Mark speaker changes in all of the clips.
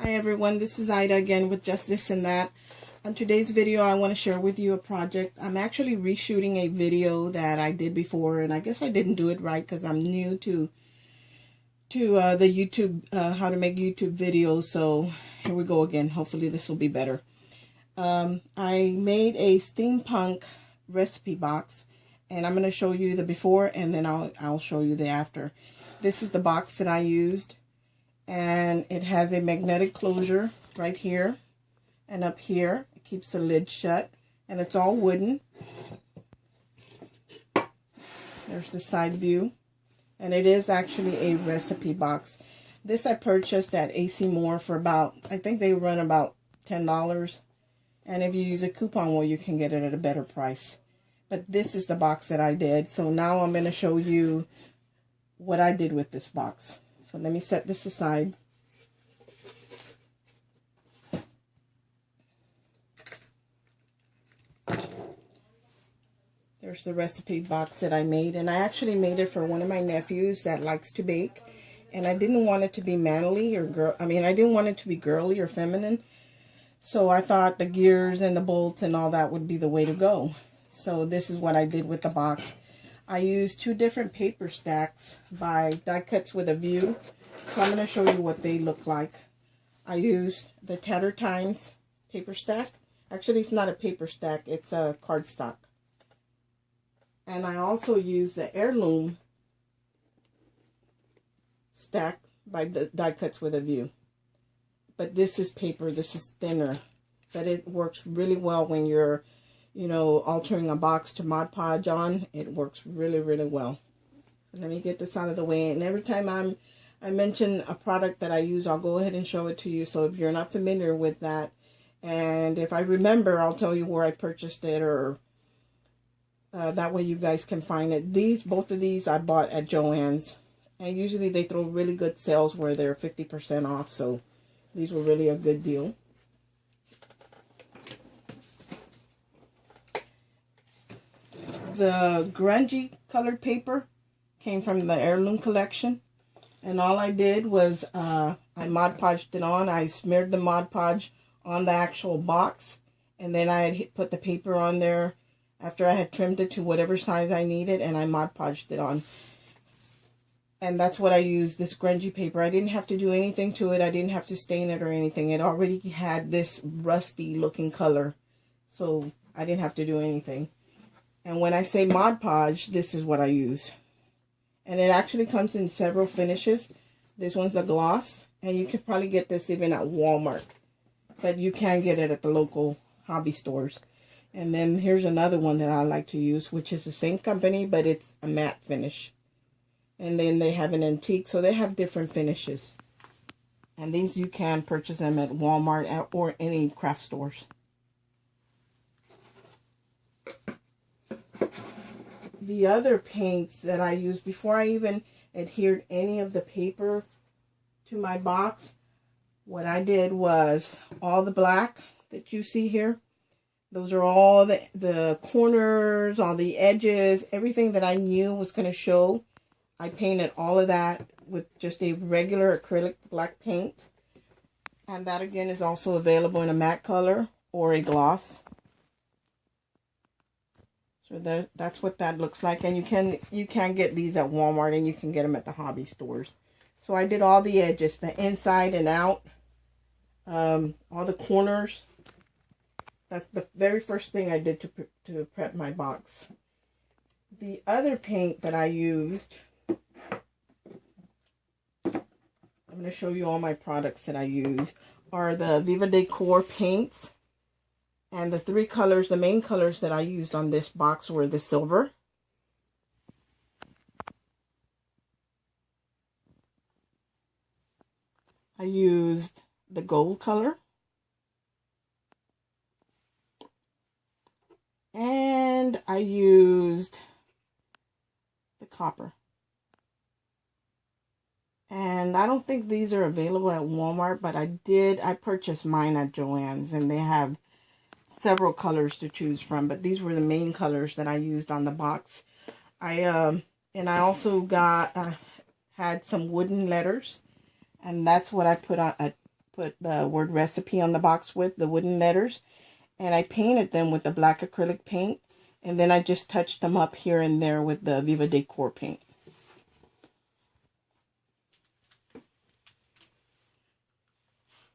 Speaker 1: Hi everyone, this is Ida again with Just This and That. On today's video, I want to share with you a project. I'm actually reshooting a video that I did before, and I guess I didn't do it right because I'm new to the YouTube, how to make YouTube videos. So here we go again. Hopefully this will be better. I made a steampunk recipe box, and I'm going to show you the before, and then I'll show you the after. This is the box that I used. And it has a magnetic closure right here and up here. It keeps the lid shut, and it's all wooden. There's the side view, and it is actually a recipe box. This I purchased at AC Moore for about, I think they run about $10, and if you use a coupon, well, you can get it at a better price. But this is the box that I did. So now I'm going to show you what I did with this box. So let me set this aside. There's the recipe box that I made, and I actually made it for one of my nephews that likes to bake, and I didn't want it to be manly or I didn't want it to be girly or feminine. So I thought the gears and the bolts and all that would be the way to go. So this is what I did with the box. I used two different paper stacks by Die Cuts with a View. So I'm going to show you what they look like. I used the Tattered Times paper stack. Actually, it's not a paper stack. It's a cardstock. And I also used the Heirloom stack by the Die Cuts with a View. But this is paper. This is thinner. But it works really well when you're, altering a box to Mod Podge on. It works really, really well. So let me get this out of the way. And every time I mention a product that I use, I'll go ahead and show it to you. So if you're not familiar with that, and if I remember, I'll tell you where I purchased it, or that way you guys can find it. Both of these I bought at Joann's, and usually they throw really good sales where they're 50% off. So these were really a good deal. The grungy colored paper came from the Heirloom collection. And all I did was I Mod Podged it on. I smeared the Mod Podge on the actual box. And then I had put the paper on there after I had trimmed it to whatever size I needed. And I Mod Podged it on. And that's what I used, this grungy paper. I didn't have to do anything to it. I didn't have to stain it or anything. It already had this rusty looking color. So I didn't have to do anything. And when I say Mod Podge, this is what I used. And it actually comes in several finishes. This one's a gloss, and you could probably get this even at Walmart. But you can get it at the local hobby stores. And then here's another one that I like to use, which is the same company, but it's a matte finish. And then they have an antique, so they have different finishes. And these you can purchase them at Walmart or any craft stores. The other paints that I used before I even adhered any of the paper to my box, what I did was all the black that you see here, those are all the corners, all the edges, everything that I knew was going to show. I painted all of that with just a regular acrylic black paint. And that again is also available in a matte color or a gloss. So that's what that looks like, and you can get these at Walmart, and you can get them at the hobby stores. So I did all the edges, the inside and out, all the corners. That's the very first thing I did to prep my box. The other paint that I used, I'm going to show you all my products that I use, are the Viva Decor paints. And the three colors, the main colors that I used on this box were the silver, I used the gold color, and I used the copper. And I don't think these are available at Walmart, but I purchased mine at Joann's, and they have several colors to choose from, but these were the main colors that I used on the box. I also had some wooden letters, and that's what I put on put the word recipe on the box with, the wooden letters. And I painted them with the black acrylic paint. And then I just touched them up here and there with the Viva Decor paint.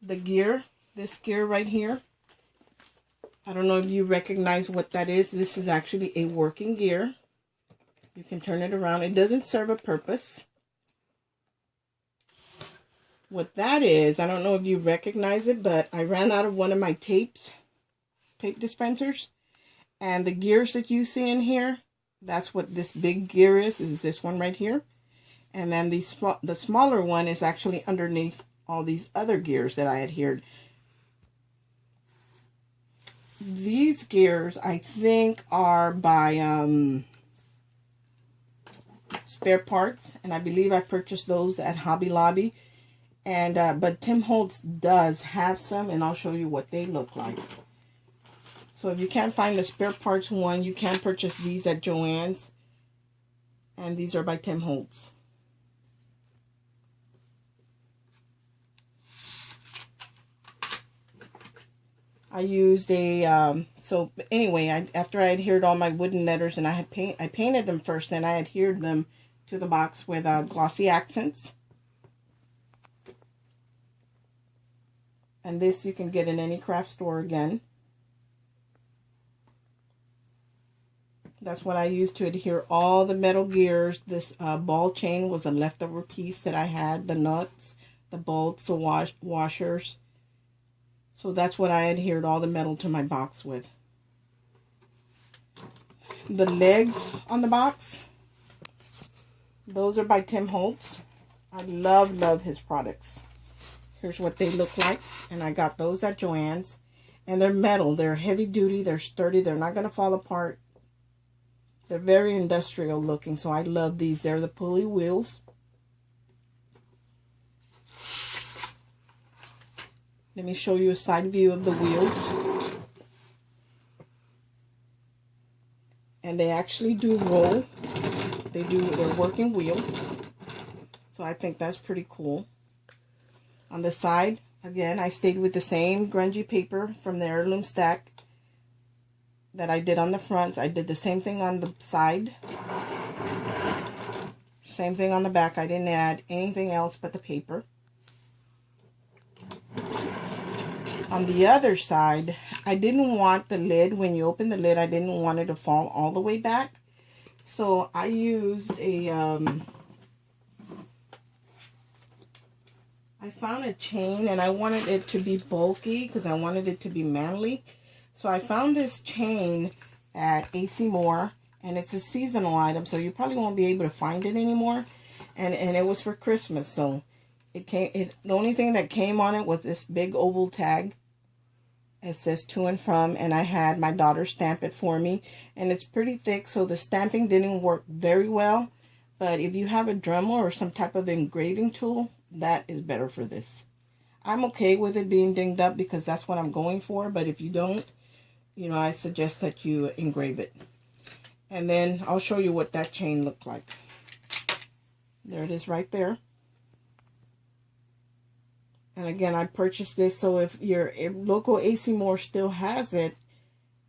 Speaker 1: The gear, this gear right here, I don't know if you recognize what that is. This is actually a working gear. You can turn it around. It doesn't serve a purpose. What that is, I don't know if you recognize it, but I ran out of one of my tape dispensers. And the gears that you see in here, that's what this big gear is this one right here. And then the smaller one is actually underneath all these other gears that I adhered. These gears, I think, are by Spare Parts, and I believe I purchased those at Hobby Lobby. And but Tim Holtz does have some, and I'll show you what they look like. So if you can't find the Spare Parts one, you can purchase these at Joann's, and these are by Tim Holtz. I used a, so anyway, after I adhered all my wooden letters, and I painted them first, then I adhered them to the box with glossy accents. And this you can get in any craft store again. That's what I used to adhere all the metal gears. This ball chain was a leftover piece that I had, the nuts, the bolts, the washers. So that's what I adhered all the metal to my box with. The legs on the box, those are by Tim Holtz. I love his products. Here's what they look like. And I got those at Joann's. And they're metal. They're heavy duty. They're sturdy. They're not going to fall apart. They're very industrial looking. So I love these. They're the pulley wheels. Let me show you a side view of the wheels. And they actually do roll. They're working wheels. So I think that's pretty cool. On the side, again, I stayed with the same grungy paper from the heirloom stack that I did on the front. I did the same thing on the side. Same thing on the back. I didn't add anything else but the paper. On the other side, I didn't want the lid, when you open the lid, I didn't want it to fall all the way back. So I used a, I found a chain, and I wanted it to be bulky because I wanted it to be manly. So I found this chain at AC Moore, and it's a seasonal item, so you probably won't be able to find it anymore. And it was for Christmas, so the only thing that came on it was this big oval tag. It says to and from, and I had my daughter stamp it for me, and it's pretty thick, so the stamping didn't work very well. But if you have a Dremel or some type of engraving tool, that is better for this. I'm okay with it being dinged up because that's what I'm going for, but if you don't, you know, I suggest that you engrave it. And then I'll show you what that chain looked like. There it is right there. And again, I purchased this, so if your local AC Moore still has it,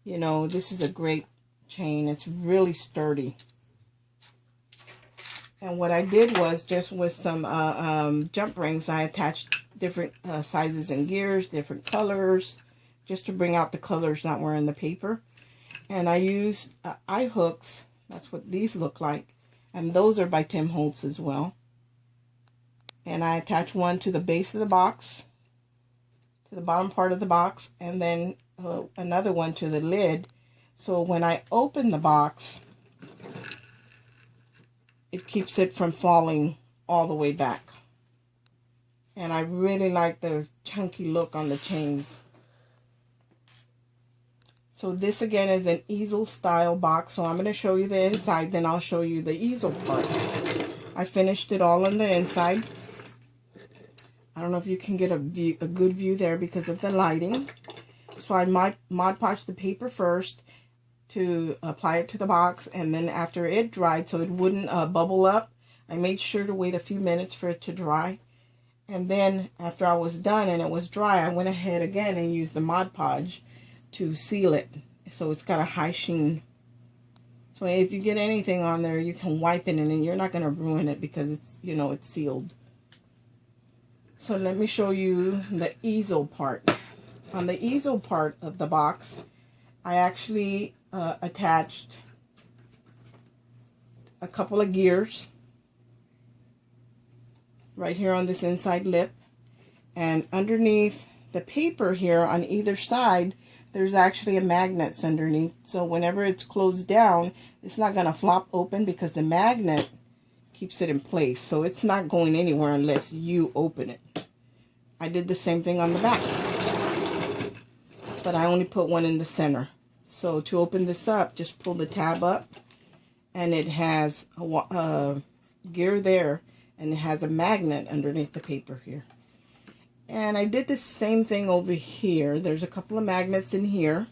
Speaker 1: you know, this is a great chain. It's really sturdy. And what I did was, just with some jump rings, I attached different sizes and gears, different colors, just to bring out the colors that were in the paper. And I used eye hooks. That's what these look like. And those are by Tim Holtz as well. And I attach one to the base of the box, to the bottom part of the box, and then another one to the lid. So when I open the box, it keeps it from falling all the way back. And I really like the chunky look on the chains. So this again is an easel style box. So I'm going to show you the inside, then I'll show you the easel part. I finished it all on the inside. I don't know if you can get a good view there because of the lighting. So I Mod Podged the paper first to apply it to the box, and then after it dried, so it wouldn't bubble up, I made sure to wait a few minutes for it to dry. And then after I was done and it was dry, I went ahead again and used the Mod Podge to seal it. So it's got a high sheen. So if you get anything on there, you can wipe it and you're not going to ruin it because it's, you know, it's sealed. So let me show you the easel part. On the easel part of the box, I actually attached a couple of gears right here on this inside lip. And underneath the paper here on either side, there's actually a magnet underneath. So whenever it's closed down, it's not going to flop open because the magnet keeps it in place. So it's not going anywhere unless you open it. I did the same thing on the back, but I only put one in the center. So to open this up, just pull the tab up, and it has a gear there, and it has a magnet underneath the paper here. And I did the same thing over here. There's a couple of magnets in here,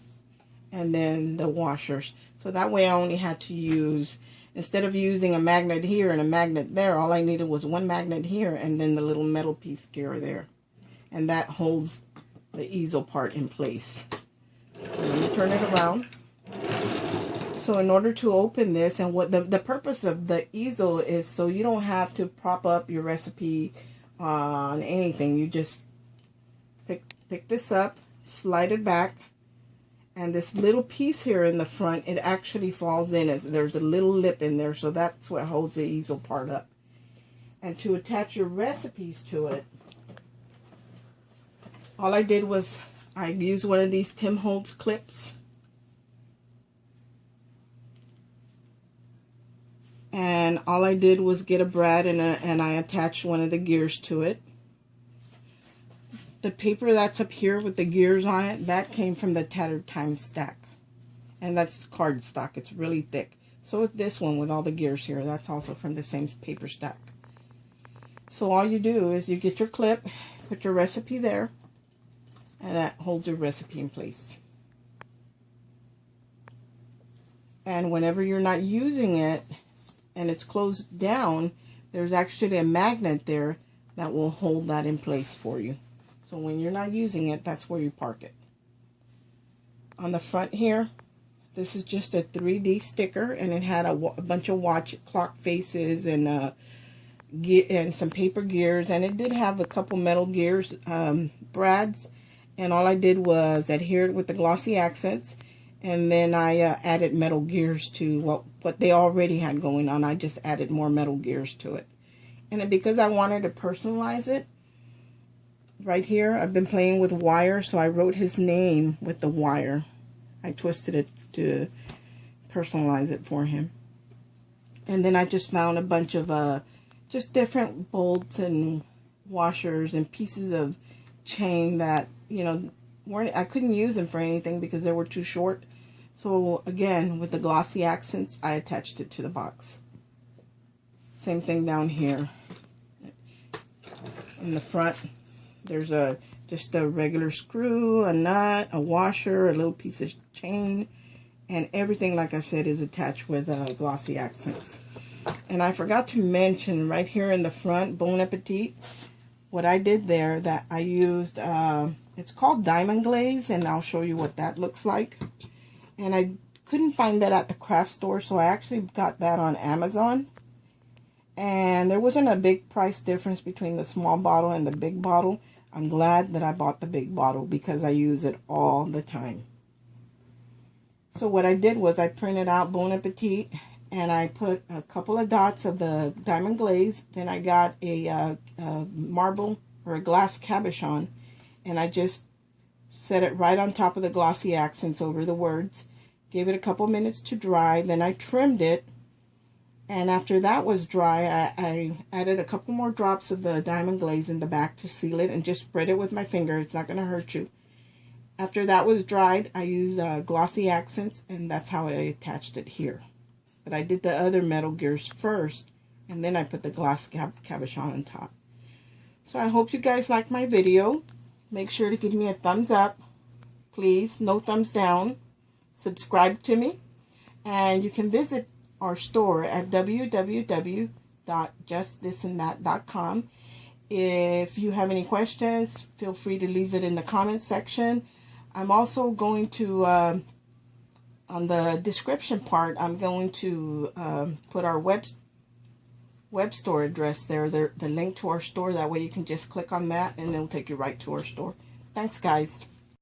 Speaker 1: and then the washers. So that way I only had to use, instead of using a magnet here and a magnet there, all I needed was one magnet here and then the little metal piece gear there. And that holds the easel part in place. Let me turn it around. So in order to open this, and what the purpose of the easel is so you don't have to prop up your recipe on anything. You just pick this up, slide it back, and this little piece here in the front, it actually falls in. There's a little lip in there, so that's what holds the easel part up. And to attach your recipes to it, all I did was I used one of these Tim Holtz clips, and all I did was get a brad and I attached one of the gears to it. The paper that's up here with the gears on it, that came from the Tattered Time stack, and that's card stock. It's really thick. So with this one with all the gears here, that's also from the same paper stack. So all you do is you get your clip, put your recipe there, and that holds your recipe in place. And whenever you're not using it and it's closed down, there's actually a magnet there that will hold that in place for you. So when you're not using it, that's where you park it. On the front here, this is just a 3D sticker, and it had a bunch of watch clock faces and some paper gears, and it did have a couple metal gears, brads, and all I did was adhere it with the glossy accents, and then I added metal gears to what they already had going on. I just added more metal gears to it. And then because I wanted to personalize it, right here, I've been playing with wire, so I wrote his name with the wire. I twisted it to personalize it for him. And then I just found a bunch of just different bolts and washers and pieces of chain that, you know, I couldn't use them for anything because they were too short. So again, with the glossy accents, I attached it to the box. Same thing down here. In the front, there's just a regular screw, a nut, a washer, a little piece of chain, and everything, like I said, is attached with glossy accents. And I forgot to mention right here in the front, Bon Appetit, what I did there, that I used, it's called diamond glaze, and I'll show you what that looks like. And I couldn't find that at the craft store, so I actually got that on Amazon. And there wasn't a big price difference between the small bottle and the big bottle. I'm glad that I bought the big bottle because I use it all the time. So what I did was I printed out Bon Appetit, and I put a couple of dots of the diamond glaze. Then I got a marble or a glass cabochon, and I just set it right on top of the glossy accents over the words. Gave it a couple minutes to dry. Then I trimmed it. And after that was dry, I added a couple more drops of the diamond glaze in the back to seal it, and just spread it with my finger. It's not going to hurt you. After that was dried, I used glossy accents, and that's how I attached it here. But I did the other metal gears first, and then I put the glass cabochon on top. So I hope you guys liked my video. Make sure to give me a thumbs up. Please, no thumbs down. Subscribe to me. And you can visit our store at www.justthisandthat.com. If you have any questions, feel free to leave it in the comment section. I'm also going to, on the description part, I'm going to put our web store address there, the link to our store. That way you can just click on that and it'll take you right to our store. Thanks, guys.